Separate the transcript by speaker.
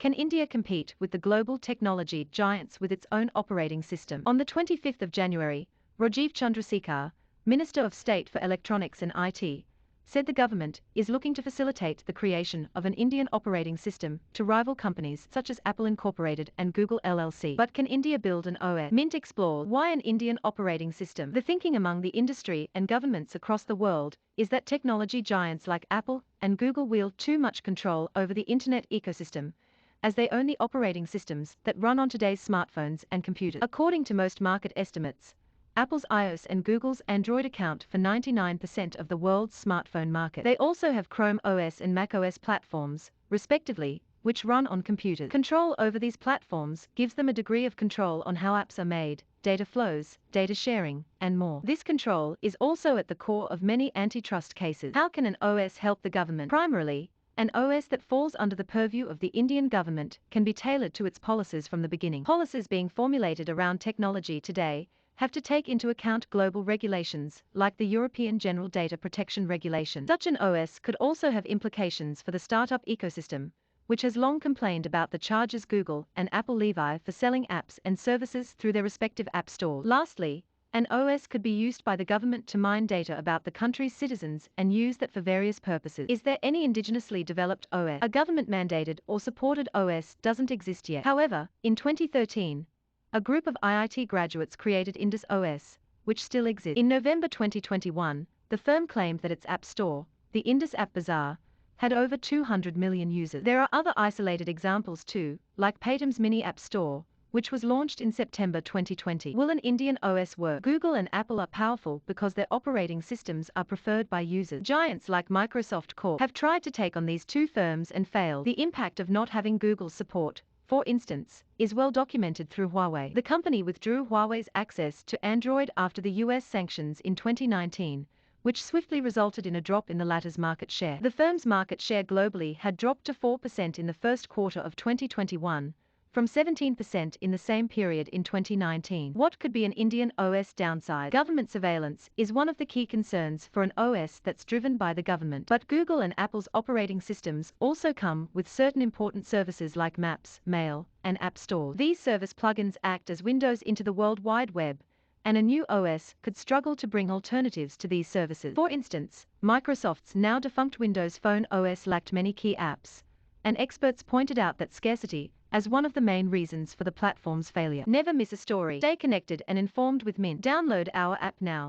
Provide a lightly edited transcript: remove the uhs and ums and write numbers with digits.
Speaker 1: Can India compete with the global technology giants with its own operating system? On the 25th of January, Rajiv Chandrasekhar, Minister of State for Electronics and IT, said the government is looking to facilitate the creation of an Indian operating system to rival companies such as Apple Incorporated and Google LLC. But can India build an OS? Mint explored why an Indian operating system. The thinking among the industry and governments across the world is that technology giants like Apple and Google wield too much control over the internet ecosystem, as they own the operating systems that run on today's smartphones and computers. According to most market estimates, Apple's iOS and Google's Android account for 99% of the world's smartphone market. They also have Chrome OS and macOS platforms, respectively, which run on computers. Control over these platforms gives them a degree of control on how apps are made, data flows, data sharing, and more. This control is also at the core of many antitrust cases. How can an OS help the government? Primarily, an OS that falls under the purview of the Indian government can be tailored to its policies from the beginning. Policies being formulated around technology today have to take into account global regulations, like the European General Data Protection Regulation. Such an OS could also have implications for the startup ecosystem, which has long complained about the charges Google and Apple levy for selling apps and services through their respective app stores. Lastly, an OS could be used by the government to mine data about the country's citizens and use that for various purposes. Is there any indigenously developed OS? A government-mandated or supported OS doesn't exist yet. However, in 2013, a group of IIT graduates created Indus OS, which still exists. In November 2021, the firm claimed that its app store, the Indus App Bazaar, had over 200 million users. There are other isolated examples too, like Paytm's mini app store, which was launched in September 2020. Will an Indian OS work? Google and Apple are powerful because their operating systems are preferred by users. Giants like Microsoft Corp have tried to take on these two firms and failed. The impact of not having Google's support, for instance, is well documented through Huawei. The company withdrew Huawei's access to Android after the US sanctions in 2019, which swiftly resulted in a drop in the latter's market share. The firm's market share globally had dropped to 4% in the first quarter of 2021, from 17% in the same period in 2019. What could be an Indian OS downside? Government surveillance is one of the key concerns for an OS that's driven by the government. But Google and Apple's operating systems also come with certain important services like Maps, Mail, and App Store. These service plugins act as windows into the World Wide Web, and a new OS could struggle to bring alternatives to these services. For instance, Microsoft's now defunct Windows Phone OS lacked many key apps, and experts pointed out that scarcity as one of the main reasons for the platform's failure. Never miss a story. Stay connected and informed with Mint. Download our app now.